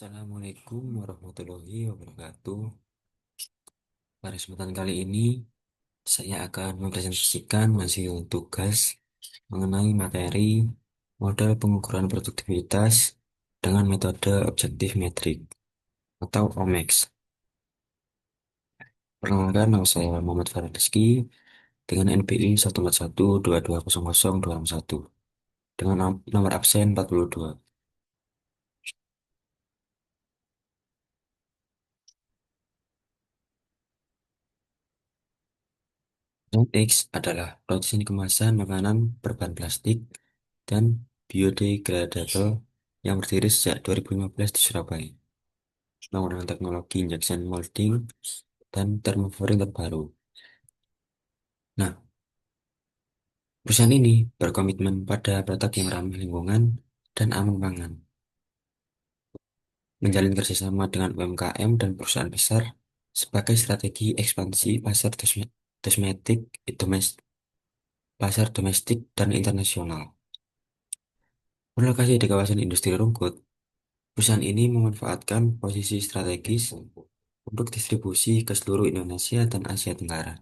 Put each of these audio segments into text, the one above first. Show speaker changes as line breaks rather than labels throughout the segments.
Assalamualaikum warahmatullahi wabarakatuh. Pada kesempatan kali ini, saya akan mempresentasikan hasil tugas mengenai materi model pengukuran produktivitas dengan metode objektif metrik atau OMEX. Perkenalkan, nama saya Muhammad Farah Rizky dengan NPI 141220021 dengan nomor absen 42. Dan X adalah produsen kemasan makanan berbahan plastik dan biodegradable yang berdiri sejak 2015 di Surabaya, menggunakan teknologi injection molding dan thermoforming terbaru. Nah, perusahaan ini berkomitmen pada produk yang ramah lingkungan dan aman pangan, menjalin kerjasama dengan UMKM dan perusahaan besar sebagai strategi ekspansi kosmetik, domes- pasar domestik dan internasional. Berlokasi di kawasan industri rungkut, perusahaan ini memanfaatkan posisi strategis untuk distribusi ke seluruh Indonesia dan Asia Tenggara.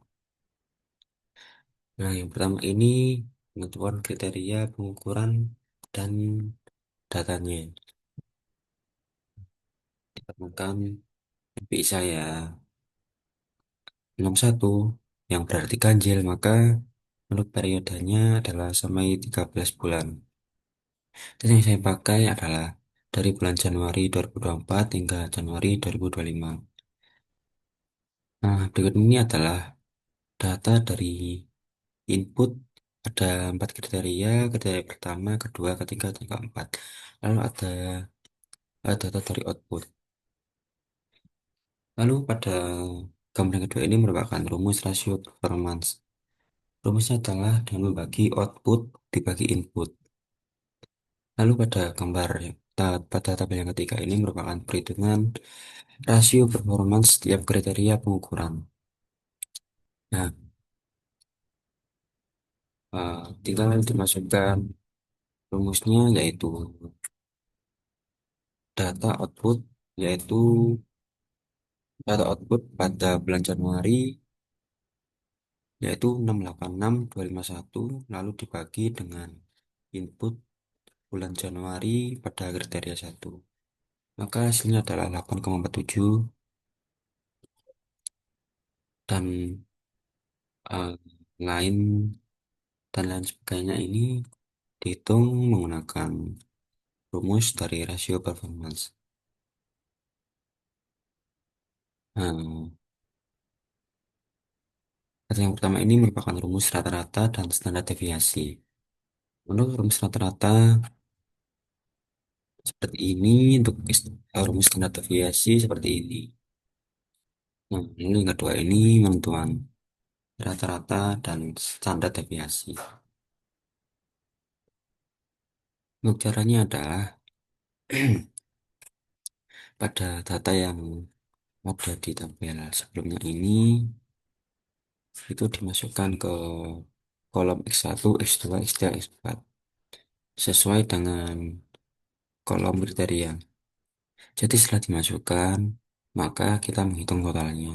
Nah, yang pertama ini pengetahuan kriteria pengukuran dan datanya. Ditemukan MPI saya 61 yang berarti ganjil, maka menurut periodenya adalah sampai 13 bulan. Dan yang saya pakai adalah dari bulan Januari 2024 hingga Januari 2025. Nah, berikut ini adalah data dari input. Ada 4 kriteria, kriteria pertama, kedua, ketiga, dan keempat. Lalu ada data dari output. Lalu pada gambar yang kedua ini merupakan rumus rasio performance. Rumusnya adalah dengan membagi output dibagi input. Lalu pada tabel yang ketiga ini merupakan perhitungan rasio performance setiap kriteria pengukuran. Nah, tinggal dimasukkan rumusnya yaitu data output yaitu data output pada bulan Januari yaitu 686,251 lalu dibagi dengan input bulan Januari pada kriteria 1. Maka hasilnya adalah 8,47 dan eh, lain dan lain sebagainya ini dihitung menggunakan rumus dari rasio performance. Nah, kata yang pertama ini merupakan rumus rata-rata dan standar deviasi. Menurut rumus rata-rata seperti ini, untuk rumus standar deviasi seperti ini. Nah, ini yang kedua ini menentukan rata-rata dan standar deviasi. Untuk caranya adalah pada data yang ada di tabel sebelumnya ini itu dimasukkan ke kolom X1, X2, X3, X4 sesuai dengan kolom kriteria. Jadi setelah dimasukkan, maka kita menghitung totalnya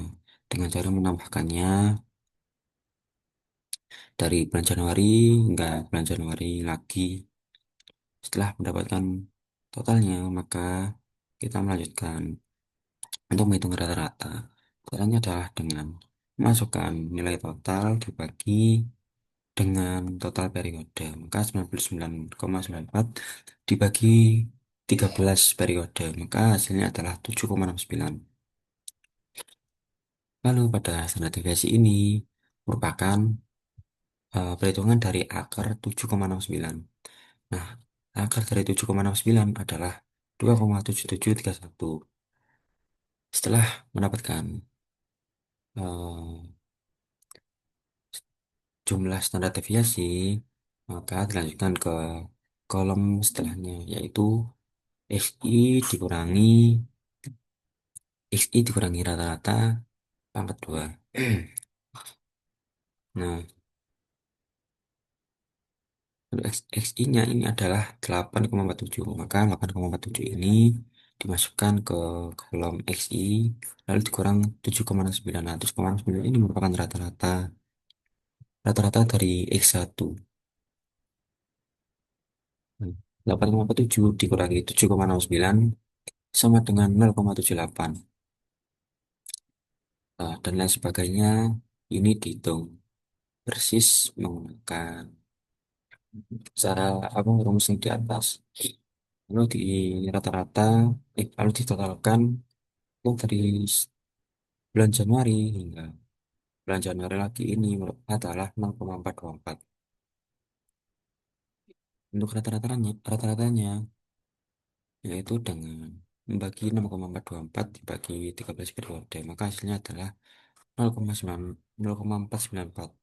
dengan cara menambahkannya dari bulan Januari hingga bulan Januari lagi. Setelah mendapatkan totalnya, maka kita melanjutkan untuk menghitung rata-rata. Caranya adalah dengan memasukkan nilai total dibagi dengan total periode. Maka 99,94 dibagi 13 periode. Maka hasilnya adalah 7,69. Lalu pada standar deviasi ini merupakan perhitungan dari akar 7,69. Nah, akar dari 7,69 adalah 2,7731. Setelah mendapatkan eh, jumlah standar deviasi, maka dilanjutkan ke kolom setelahnya, yaitu XI dikurangi rata-rata pangkat 2. Nah, untuk XI-nya ini adalah 8,47. Maka 8,47 ini dimasukkan ke kolom XI, lalu dikurang 7,69. Nah, 7,69 ini merupakan rata-rata dari X1. 8,47 dikurangi 7,69 sama dengan 0,78. Nah, dan lain sebagainya ini dihitung persis menggunakan cara apa rumus yang di atas. Lalu di rata-rata, lalu ditotalkan yang dari bulan Januari hingga bulan Januari lagi ini adalah 0,424. Untuk rata-ratanya yaitu dengan membagi 0,424 dibagi 13 periode, maka hasilnya adalah 0,494.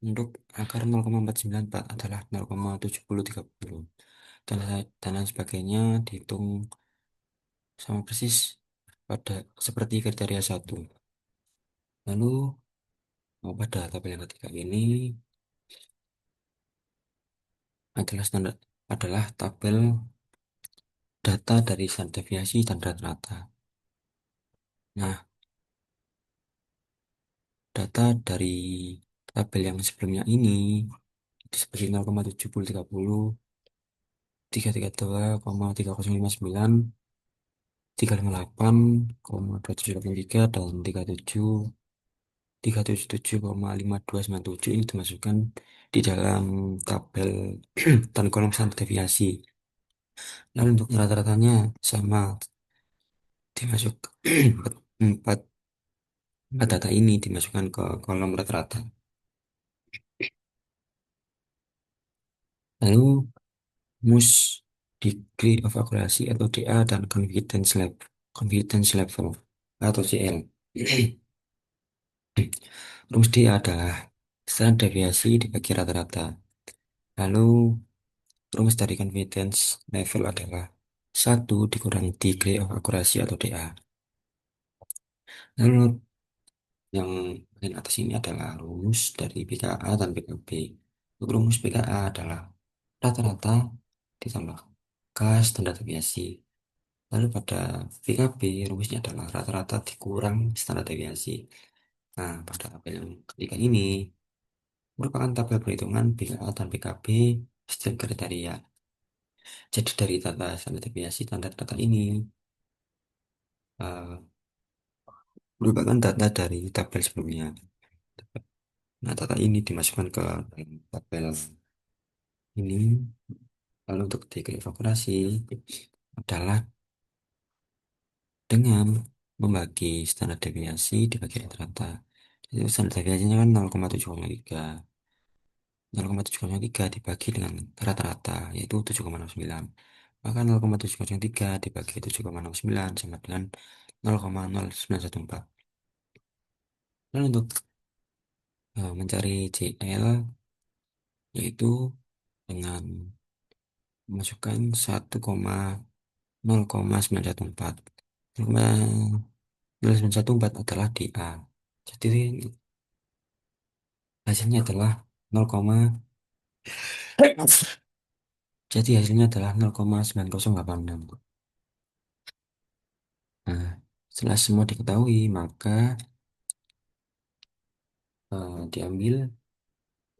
Untuk akar 0,494 adalah 0,7030 dan lain sebagainya dihitung sama persis pada seperti kriteria satu. Lalu pada tabel yang ketiga ini adalah tabel data dari standar deviasi dan rata-rata. Nah, data dari tabel yang sebelumnya ini seperti 0,7030, 332,3059, 358,2783 dan 377,5297 ini dimasukkan di dalam tabel dan kolom standar deviasi. Lalu untuk rata-ratanya sama dimasuk empat empat data ini dimasukkan ke kolom rata-rata. Lalu MUS degree of accuracy atau DA dan confidence level atau CL. Rumus DA adalah standar deviasi dibagi rata-rata. Lalu rumus dari confidence level adalah 1 dikurangi degree of accuracy atau DA. Lalu yang bagian atas ini adalah rumus dari PKA dan PKB. Untuk rumus PKA adalah rata-rata ditambah K standar deviasi. Lalu pada PKB rumusnya adalah rata-rata dikurang standar deviasi. Nah, pada tabel yang ketiga ini merupakan tabel perhitungan PKA dan PKB setiap kriteria. Jadi dari data standar deviasi standar data ini eh, merupakan data dari tabel sebelumnya. Nah, data ini dimasukkan ke dalam tabel ini. Lalu untuk evaluasi adalah dengan membagi standar deviasi dibagi rata-rata. Itu standar deviasinya kan 0,703. 0,703 dibagi dengan rata-rata yaitu 7,69. Maka 0,703 dibagi 7,69 sama dengan 0,0914. Lalu untuk mencari CL yaitu dengan memasukkan 1,0,914. 0,914 adalah DA. Jadi hasilnya adalah 0, jadi hasilnya adalah 0,9086. Nah, setelah semua diketahui, maka diambil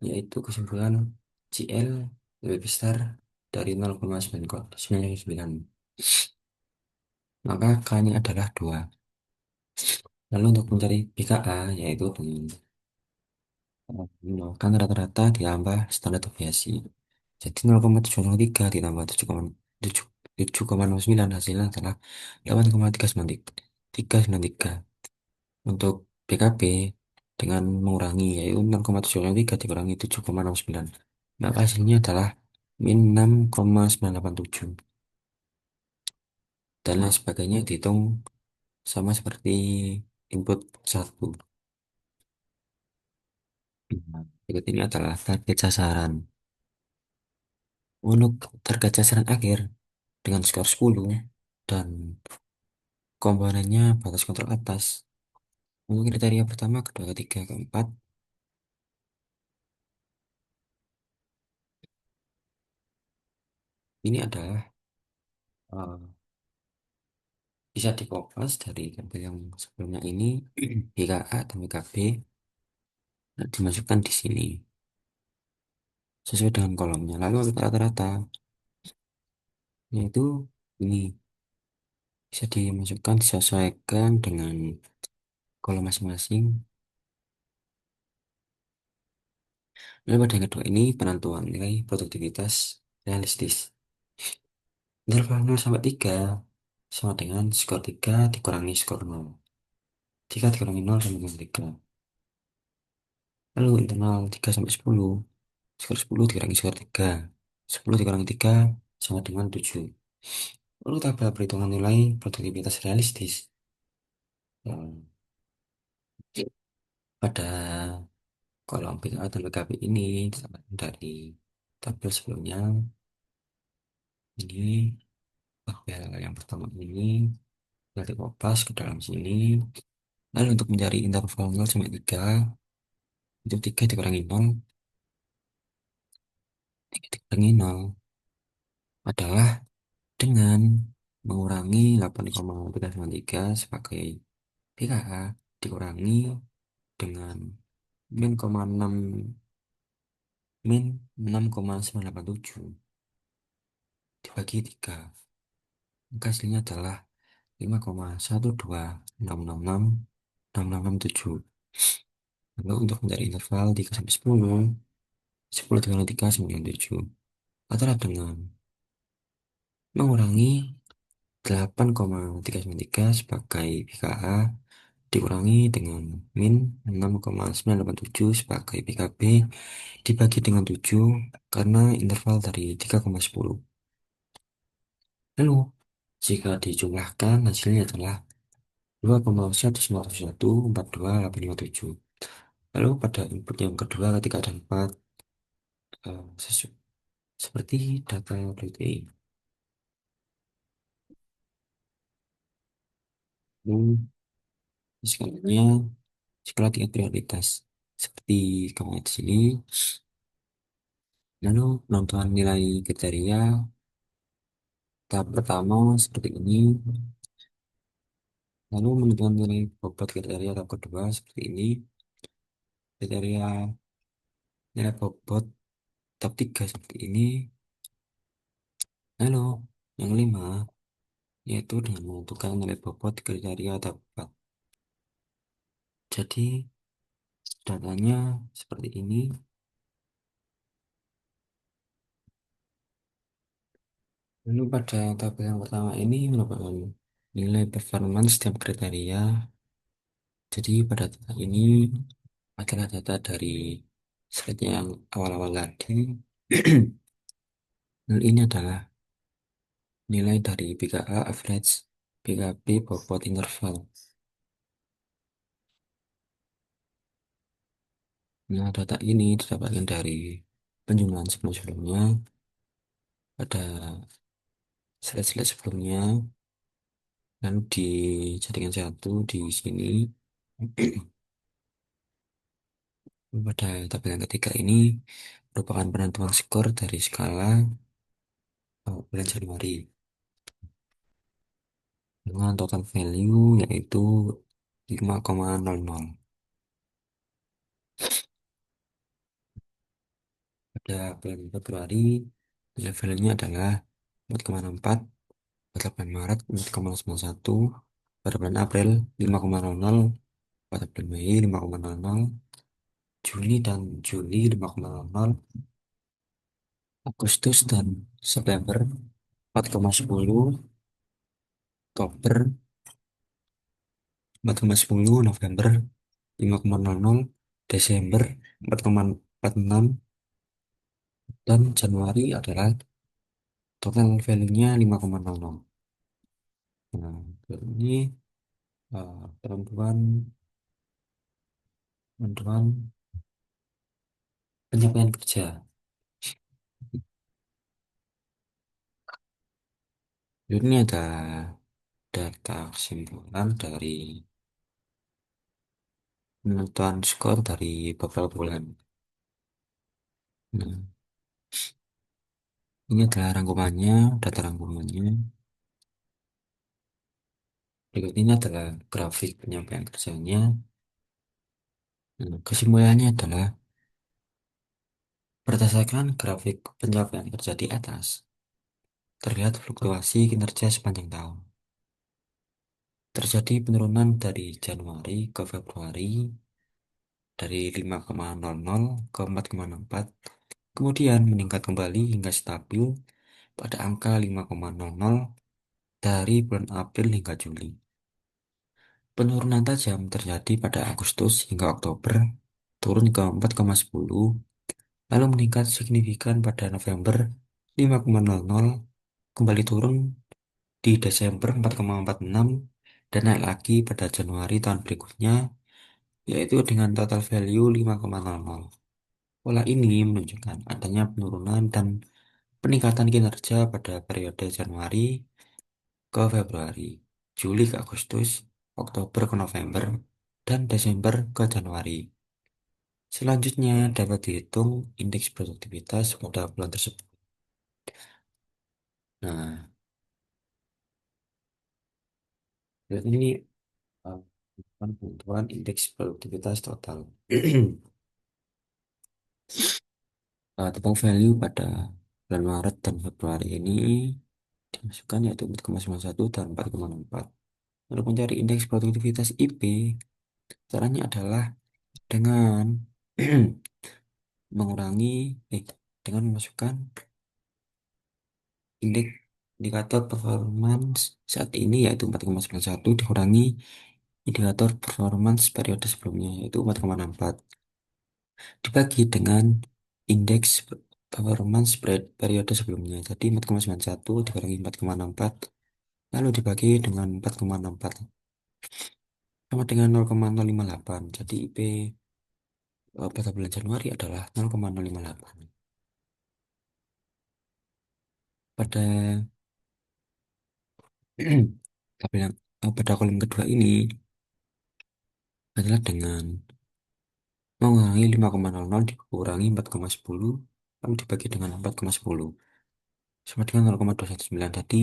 yaitu kesimpulan CL lebih besar dari 0,999. Maka K-nya adalah 2. Lalu untuk mencari PKA yaitu dengan menggunakan rata-rata ditambah standar deviasi. Jadi 0,703 ditambah 7,09 hasilnya adalah 8,393. Untuk PKB dengan mengurangi yaitu 0,703 dikurangi 7,09. Maka hasilnya adalah min 6,987. Dan lain sebagainya dihitung sama seperti input satu. Berikut ini adalah target sasaran. Untuk target sasaran akhir dengan skor 10 dan komponennya batas kontrol atas. Untuk kriteria pertama, kedua, ketiga, keempat, ini adalah bisa dikopas dari tabel yang sebelumnya ini BKA dan BKB dimasukkan di sini sesuai dengan kolomnya. Lalu rata-rata yaitu ini bisa dimasukkan disesuaikan dengan kolom masing-masing. Lalu pada yang kedua ini penentuan nilai produktivitas realistis. Interval 0 sampai 3 sama dengan skor 3 dikurangi skor 0. 3 dikurangi 0 sama dengan 3. Lalu internal 3 sampai 10, skor 10 dikurangi skor 3. 10 dikurangi 3 sama dengan 7. Lalu tabel perhitungan nilai produktivitas realistis. Hmm, Pada kolom PKA dan PKB ini disamakan dari tabel sebelumnya. Ini tabel yang pertama ini nanti kopas ke dalam sini. Lalu untuk mencari interval 0 sampai 3, itu 3 dikurangi 0, 3 dikurangi 0 adalah dengan mengurangi 8,393 sebagai PKA dikurangi dengan min, 6, min 6,987 dibagi 3. Maka hasilnya adalah 5,126666667. Lalu untuk mencari interval 3 sampai 10, 10 dikali 3 97 adalah dengan mengurangi 8,393 sebagai PKA dikurangi dengan min 6,987 sebagai PKB dibagi dengan 7 karena interval dari 3,10. Lalu jika dijumlahkan hasilnya adalah 2,19142,857. Lalu pada input yang kedua, ketiga, dan 4 seperti data berikut ini. Lalu skalanya skala tingkat prioritas seperti kamu lihat di sini. Lalu penentuan nilai kriteria tahap pertama seperti ini. Lalu menentukan nilai bobot kriteria tahap kedua seperti ini. Kriteria nilai bobot tahap 3 seperti ini. Lalu yang kelima yaitu dengan menentukan nilai bobot kriteria tahap 4. Jadi datanya seperti ini. Lalu pada tabel yang pertama ini merupakan nilai performance setiap kriteria. Jadi pada data ini adalah data dari slide yang awal-awal tadi. Lalu ini adalah nilai dari PKA average, PKB bobot interval. Nah, data ini didapatkan dari penjumlahan sebelum-sebelumnya pada slide-slide sebelumnya, lalu dijadikan satu di sini. Pada tabel yang ketiga ini merupakan penentuan skor dari skala bulan Januari dengan total value yaitu 5,00. Pada bulan Februari nilai value-nya adalah 4,64, pada bulan Maret 4,91, pada bulan April 5,00, pada bulan Mei 5,00, Juni dan Juli 5,00, Agustus dan September 4,10, Oktober 4,10, November 5,00, Desember 4,46, dan Januari adalah total value-nya 5,00. Nah, ini penentuan penentuan pencapaian kerja. Ini ada data kesimpulan dari penentuan skor dari beberapa bulan. Nah, ini adalah rangkumannya, data rangkumannya. Berikut ini adalah grafik penyampaian kerjanya. Nah, kesimpulannya adalah berdasarkan grafik penyampaian kerja di atas, terlihat fluktuasi kinerja sepanjang tahun. Terjadi penurunan dari Januari ke Februari dari 5,00 ke 4,64, kemudian meningkat kembali hingga stabil pada angka 5,00 dari bulan April hingga Juli. Penurunan tajam terjadi pada Agustus hingga Oktober, turun ke 4,10, lalu meningkat signifikan pada November 5,00, kembali turun di Desember 4,46, dan naik lagi pada Januari tahun berikutnya, yaitu dengan total value 5,00. Pola ini menunjukkan adanya penurunan dan peningkatan kinerja pada periode Januari ke Februari, Juli ke Agustus, Oktober ke November, dan Desember ke Januari. Selanjutnya dapat dihitung indeks produktivitas pada bulan tersebut. Nah, berarti ini uh, penentuan indeks produktivitas total. Tentang value pada bulan Maret dan Februari ini dimasukkan yaitu 4,91 dan 4,64. Untuk mencari indeks produktivitas IP, caranya adalah dengan mengurangi, dengan memasukkan indeks indikator performance saat ini yaitu 4,91 dikurangi indikator performance periode sebelumnya yaitu 4,64 dibagi dengan indeks performance periode sebelumnya. Jadi 4,91 dikurangi 4,64 lalu dibagi dengan 4,64 sama dengan 0,058. Jadi IP pada bulan Januari adalah 0,058. Pada tabel pada kolom kedua ini adalah dengan mengurangi 5,00 dikurangi 4,10 lalu dibagi dengan 4,10 sama dengan 0,219. Tadi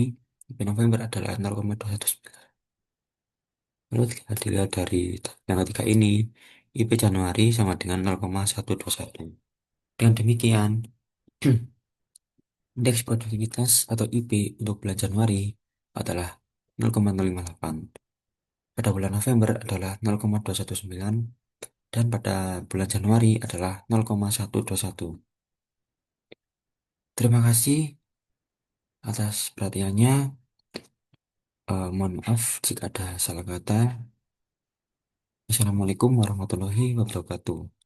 IP November adalah 0,219. Lalu dilihat dari yang ketiga ini, IP Januari sama dengan 0,121. Dengan demikian, indeks produktivitas atau IP untuk bulan Januari adalah 0,058. Pada bulan November adalah 0,219 dan pada bulan Januari adalah 0,121. Terima kasih atas perhatiannya. Mohon maaf jika ada salah kata. Assalamualaikum warahmatullahi wabarakatuh.